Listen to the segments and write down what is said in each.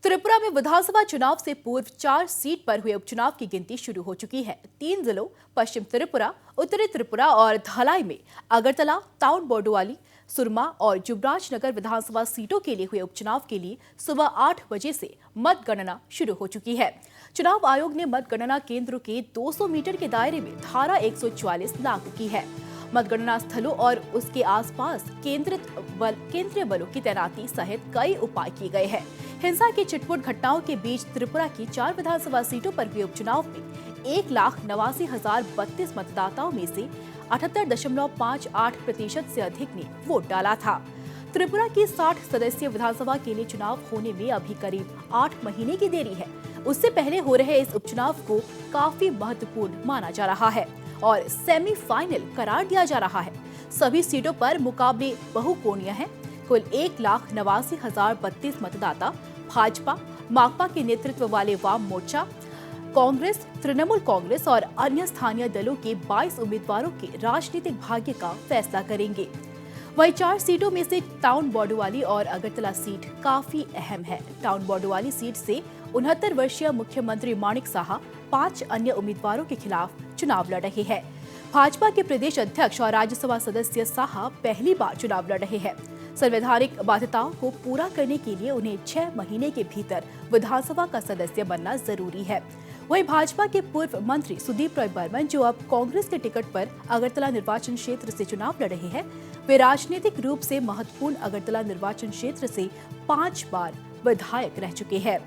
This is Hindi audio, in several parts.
त्रिपुरा में विधानसभा चुनाव से पूर्व 4 सीट पर हुए उपचुनाव की गिनती शुरू हो चुकी है। 3 जिलों पश्चिम त्रिपुरा, उत्तरी त्रिपुरा और धलाई में अगरतला, टाउन बोर्डोवाली, सुरमा और जुबराजनगर विधानसभा सीटों के लिए हुए उपचुनाव के लिए सुबह 8 बजे से मतगणना शुरू हो चुकी है। चुनाव आयोग ने मतगणना केंद्रों के 200 मीटर के दायरे में धारा 144 लागू की है। मतगणना स्थलों और उसके आसपास केंद्रीय बलों की तैनाती सहित कई उपाय किए गए हैं। हिंसा की छिटपुट घटनाओं के बीच त्रिपुरा की 4 विधानसभा सीटों पर हुए उपचुनाव में 1,89,032 मतदाताओं में से 78.58% से अधिक ने वोट डाला था। त्रिपुरा की 60 सदस्यीय विधानसभा के लिए चुनाव होने में अभी करीब 8 महीने की देरी है। उससे पहले हो रहे इस उपचुनाव को काफी महत्वपूर्ण माना जा रहा है और सेमीफाइनल करार दिया जा रहा है। सभी सीटों पर मुकाबले बहुकोणीय हैं। कुल 1,89,032 मतदाता भाजपा, माकपा के नेतृत्व वाले वाम मोर्चा, कांग्रेस, तृणमूल कांग्रेस और अन्य स्थानीय दलों के 22 उम्मीदवारों के राजनीतिक भाग्य का फैसला करेंगे। वहीं 4 सीटों में से टाउन बोर्डोवाली और अगरतला सीट काफी अहम है। टाउन बोर्डोवाली सीट से 69 वर्षीय मुख्यमंत्री माणिक साहा 5 अन्य उम्मीदवारों के खिलाफ चुनाव लड़ रहे हैं। भाजपा के प्रदेश अध्यक्ष और राज्यसभा सदस्य साहा पहली बार चुनाव लड़ रहे हैं। संवैधानिक बाध्यताओं को पूरा करने के लिए उन्हें 6 महीने के भीतर विधानसभा का सदस्य बनना जरूरी है। वहीं भाजपा के पूर्व मंत्री सुदीप राय बर्मन, जो अब कांग्रेस के टिकट पर अगरतला निर्वाचन क्षेत्र से चुनाव लड़ रहे हैं, वे राजनीतिक रूप से महत्वपूर्ण अगरतला निर्वाचन क्षेत्र से 5 बार विधायक रह चुके हैं।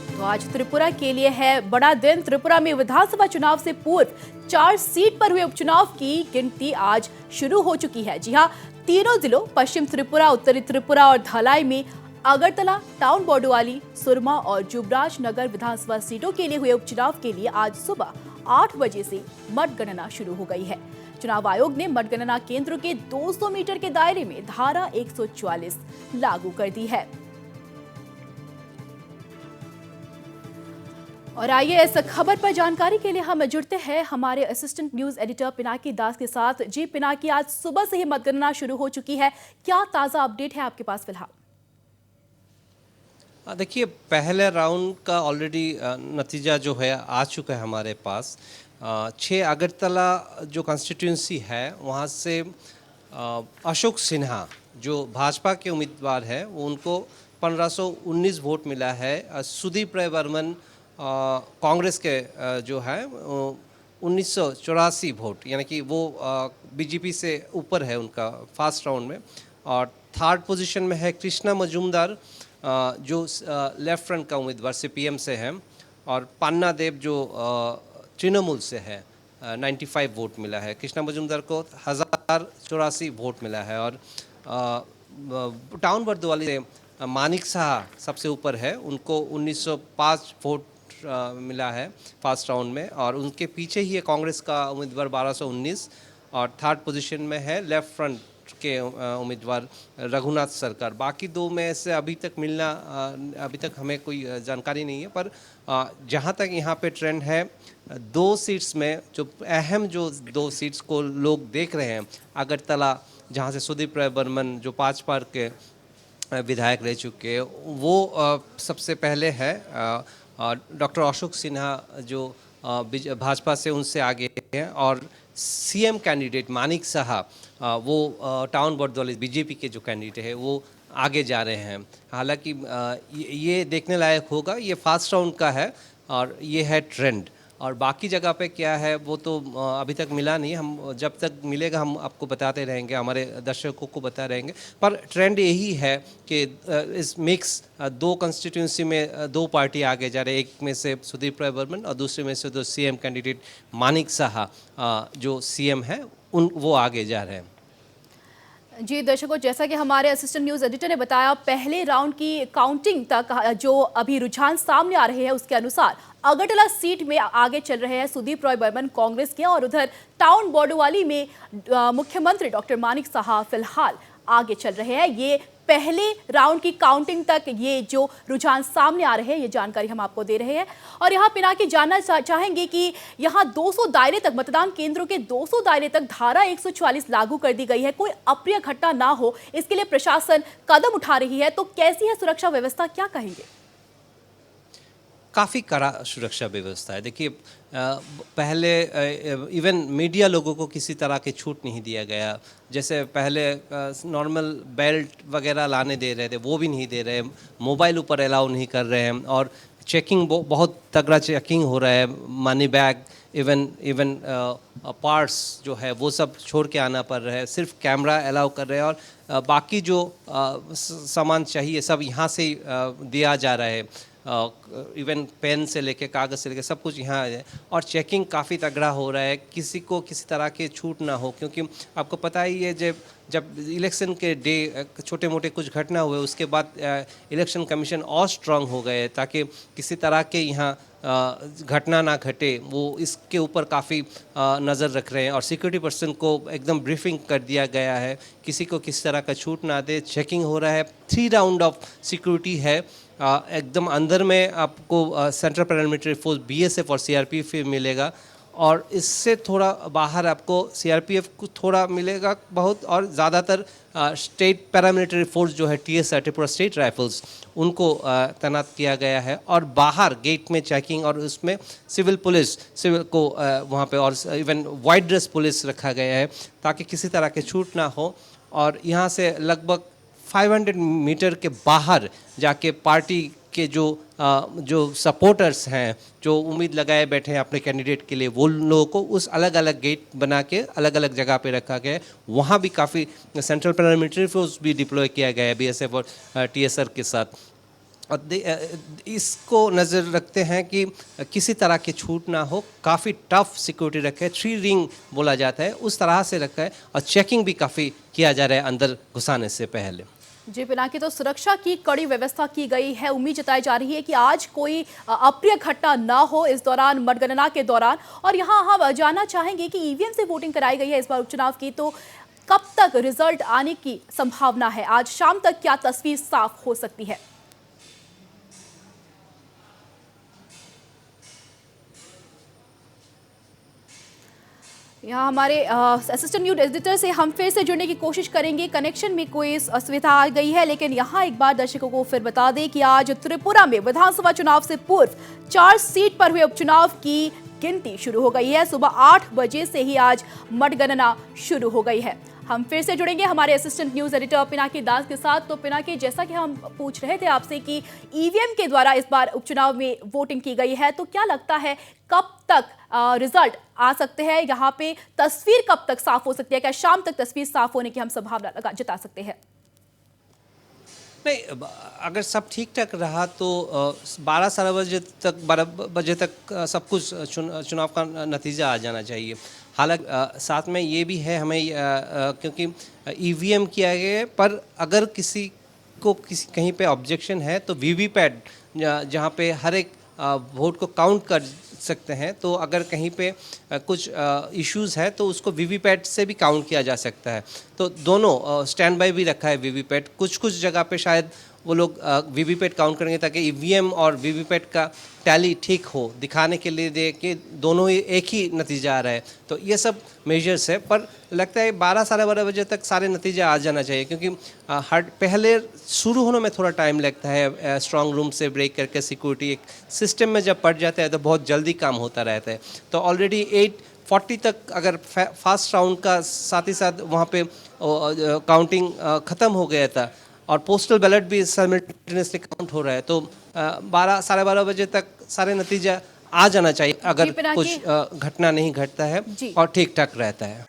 तो आज त्रिपुरा के लिए है बड़ा दिन। त्रिपुरा में विधानसभा चुनाव से पूर्व 4 सीट पर हुए उपचुनाव की गिनती आज शुरू हो चुकी है। जी हां, तीनों जिलों पश्चिम त्रिपुरा, उत्तरी त्रिपुरा और धलाई में अगरतला, टाउन बोर्डोवाली, सुरमा और जुबराजनगर विधानसभा सीटों के लिए हुए उपचुनाव के लिए आज सुबह 8 बजे से मतगणना शुरू हो गई है। चुनाव आयोग ने मतगणना केंद्रों के 200 मीटर के दायरे में धारा 144 लागू कर दी है। और आइए इस खबर पर जानकारी के लिए हम जुड़ते हैं हमारे असिस्टेंट न्यूज एडिटर पिनाकी दास के साथ। जी पिनाकी, आज सुबह से ही मतगणना शुरू हो चुकी है, क्या ताजा अपडेट है आपके पास फिलहाल? देखिए, पहले राउंड का ऑलरेडी नतीजा जो है आ चुका है हमारे पास। 6 अगरतला जो कॉन्स्टिट्यूंसी है वहाँ से अशोक सिन्हा जो भाजपा के उम्मीदवार हैं वो उनको 1519 वोट मिला है। सुदीप राय बर्मन कांग्रेस के जो है 1984 वोट, यानी कि वो बीजेपी से ऊपर है उनका फर्स्ट राउंड में। और थर्ड पोजीशन में है कृष्णा मजूमदार जो लेफ्ट फ्रंट का उम्मीदवार सीपीएम से है, और पन्ना देव जो तृणमूल से है 95 वोट मिला है। कृष्णा मजूमदार को 1084 वोट मिला है। और टाउन बोर्डोवाली से माणिक साहा सबसे ऊपर है, उनको 1905 वोट मिला है फर्स्ट राउंड में। और उनके पीछे ही है कांग्रेस का उम्मीदवार 1219, और थर्ड पोजीशन में है लेफ्ट फ्रंट के उम्मीदवार रघुनाथ सरकार। बाकी 2 में से अभी तक हमें कोई जानकारी नहीं है, पर जहाँ तक यहाँ पे ट्रेंड है 2 सीट्स में जो अहम 2 सीट्स को लोग देख रहे हैं, अगरतला जहाँ से सुदीप राय बर्मन जो 5 बार के विधायक रह चुके हैं वो सबसे पहले है। डॉक्टर अशोक सिन्हा जो भाजपा से उनसे आगे हैं, और सीएम कैंडिडेट माणिक साहा वो टाउन बोर्डोवाली बीजेपी के जो कैंडिडेट है वो आगे जा रहे हैं। हालांकि ये देखने लायक होगा, ये फर्स्ट राउंड का है और ये है ट्रेंड। और बाकी जगह पे क्या है वो तो अभी तक मिला नहीं, हम जब तक मिलेगा हम आपको बताते रहेंगे, हमारे दर्शकों को बता रहेंगे। पर ट्रेंड यही है कि इस मिक्स 2 कॉन्स्टिट्यूंसी में 2 पार्टी आगे जा रहे हैं। एक में से सुदीप राय बर्मन और दूसरे में से तो सीएम कैंडिडेट माणिक साहा जो सीएम है वो आगे जा रहे हैं। जी दर्शकों, जैसा कि हमारे असिस्टेंट न्यूज एडिटर ने बताया, पहले राउंड की काउंटिंग तक जो अभी रुझान सामने आ रहे हैं उसके अनुसार अगरतला सीट में आगे चल रहे हैं सुदीप राय बर्मन कांग्रेस के, और उधर टाउन बोर्डोवाली में मुख्यमंत्री डॉक्टर माणिक साहा फिलहाल आगे चल रहे हैं। ये पहले राउंड की काउंटिंग तक ये जो रुझान सामने आ रहे हैं, ये जानकारी हम आपको दे रहे हैं। और यहाँ पिनाकी जानना चाहेंगे कि यहाँ 200 दायरे तक, मतदान केंद्रों के 200 दायरे तक धारा 144 लागू कर दी गई है। कोई अप्रिय घटना ना हो इसके लिए प्रशासन कदम उठा रही है, तो कैसी है सुरक्षा व्यवस्था, क्या कहेंगे? काफ़ी कड़ा सुरक्षा व्यवस्था है। देखिए पहले इवन मीडिया लोगों को किसी तरह की छूट नहीं दिया गया। जैसे पहले नॉर्मल बेल्ट वगैरह लाने दे रहे थे, वो भी नहीं दे रहे। मोबाइल ऊपर अलाउ नहीं कर रहे हैं और चेकिंग बहुत तगड़ा चेकिंग हो रहा है। मनी बैग, इवन पार्ट्स जो है वो सब छोड़ के आना पड़ रहा है। सिर्फ कैमरा अलाउ कर रहे हैं और बाकी जो सामान चाहिए सब यहाँ से ही दिया जा रहा है। इवन पेन से लेके कागज़ से लेके सब कुछ यहाँ है और चेकिंग काफ़ी तगड़ा हो रहा है। किसी को किसी तरह की छूट ना हो, क्योंकि आपको पता ही है जब इलेक्शन के डे छोटे मोटे कुछ घटना हुए उसके बाद इलेक्शन कमीशन और स्ट्रांग हो गए ताकि किसी तरह के यहाँ घटना ना घटे। वो इसके ऊपर काफ़ी नज़र रख रहे हैं और सिक्योरिटी पर्सन को एकदम ब्रीफिंग कर दिया गया है, किसी को किसी तरह का छूट ना दे। चेकिंग हो रहा है, 3 राउंड ऑफ सिक्योरिटी है। एकदम अंदर में आपको सेंट्रल पैरामिलिट्री फोर्स BSF और CRPF मिलेगा और इससे थोड़ा बाहर आपको CRPF को थोड़ा मिलेगा बहुत, और ज़्यादातर स्टेट पैरामिलिट्री फोर्स जो है TSR, त्रिपुरा स्टेट राइफल्स, उनको तैनात किया गया है। और बाहर गेट में चेकिंग और उसमें सिविल को वहाँ पे और इवन वाइट ड्रेस पुलिस रखा गया है ताकि किसी तरह के छूट ना हो। और यहाँ से लगभग 500 मीटर के बाहर जाके पार्टी के जो सपोर्टर्स हैं, जो उम्मीद लगाए बैठे हैं अपने कैंडिडेट के लिए, वो लोगों को उस अलग अलग गेट बना के अलग अलग जगह पे रखा गया है। वहाँ भी काफ़ी सेंट्रल पैरामिलिट्री फोर्स भी डिप्लॉय किया गया है BSF और TSR के साथ। और इसको नज़र रखते हैं कि किसी तरह की छूट ना हो। काफ़ी टफ सिक्योरिटी रखा है, 3 रिंग बोला जाता है, उस तरह से रखा है और चेकिंग भी काफ़ी किया जा रहा है अंदर घुसाने से पहले। जी पिनाकी, तो सुरक्षा की कड़ी व्यवस्था की गई है। उम्मीद जताई जा रही है कि आज कोई अप्रिय घटना ना हो इस दौरान, मतगणना के दौरान। और यहाँ हम जानना चाहेंगे कि EVM से वोटिंग कराई गई है इस बार उपचुनाव की, तो कब तक रिजल्ट आने की संभावना है? आज शाम तक क्या तस्वीर साफ हो सकती है? यहाँ हमारे असिस्टेंट न्यूज एडिटर से हम फिर से जुड़ने की कोशिश करेंगे। कनेक्शन में कोई असुविधा आ गई है, लेकिन यहाँ एक बार दर्शकों को फिर बता दें कि आज त्रिपुरा में विधानसभा चुनाव से पूर्व 4 सीट पर हुए उपचुनाव की गिनती शुरू हो गई है। सुबह 8 बजे से ही आज मतगणना शुरू हो गई है। हम फिर से जुड़ेंगे हमारे असिस्टेंट न्यूज एडिटर पिनाकी दास के साथ। तो पिनाकी, जैसा कि हम पूछ रहे थे आपसे कि EVM के द्वारा इस बार उपचुनाव में वोटिंग की गई है, तो क्या लगता है कब तक रिजल्ट आ सकते हैं? यहाँ पे तस्वीर कब तक साफ हो सकती है? क्या शाम तक तस्वीर साफ होने की हम संभावना जता सकते हैं? नहीं, अगर सब ठीक ठाक रहा तो 12 बजे तक सब कुछ चुनाव का नतीजा आ जाना चाहिए। हालांकि साथ में ये भी है हमें क्योंकि EVM किया गया है, पर अगर किसी कहीं पे ऑब्जेक्शन है तो VVPAT जहाँ पे हर एक वोट को काउंट कर सकते हैं, तो अगर कहीं पे कुछ इश्यूज़ है तो उसको VVPAT से भी काउंट किया जा सकता है। तो दोनों स्टैंड बाय भी रखा है VVPAT। कुछ जगह पे शायद वो लोग VVPAT काउंट करेंगे ताकि EVM और VVPAT का टैली ठीक हो, दिखाने के लिए दे कि दोनों ही एक ही नतीजा आ रहा है। तो ये सब मेजर्स है, पर लगता है 12 साढ़े 12 बजे तक सारे नतीजे आ जाना चाहिए, क्योंकि पहले शुरू होने में थोड़ा टाइम लगता है। स्ट्रांग रूम से ब्रेक करके सिक्योरिटी एक सिस्टम में जब पड़ जाता है तो बहुत जल्दी काम होता रहता है। तो ऑलरेडी 8:40 तक अगर फास्ट राउंड का साथ ही साथ वहाँ पे काउंटिंग ख़त्म हो गया था और पोस्टल बैलेट भी साइमल्टेनियसली काउंट हो रहा है, तो 12 साढ़े 12 बजे तक सारे नतीजा आ जाना चाहिए अगर कुछ घटना नहीं घटता है और ठीक ठाक रहता है।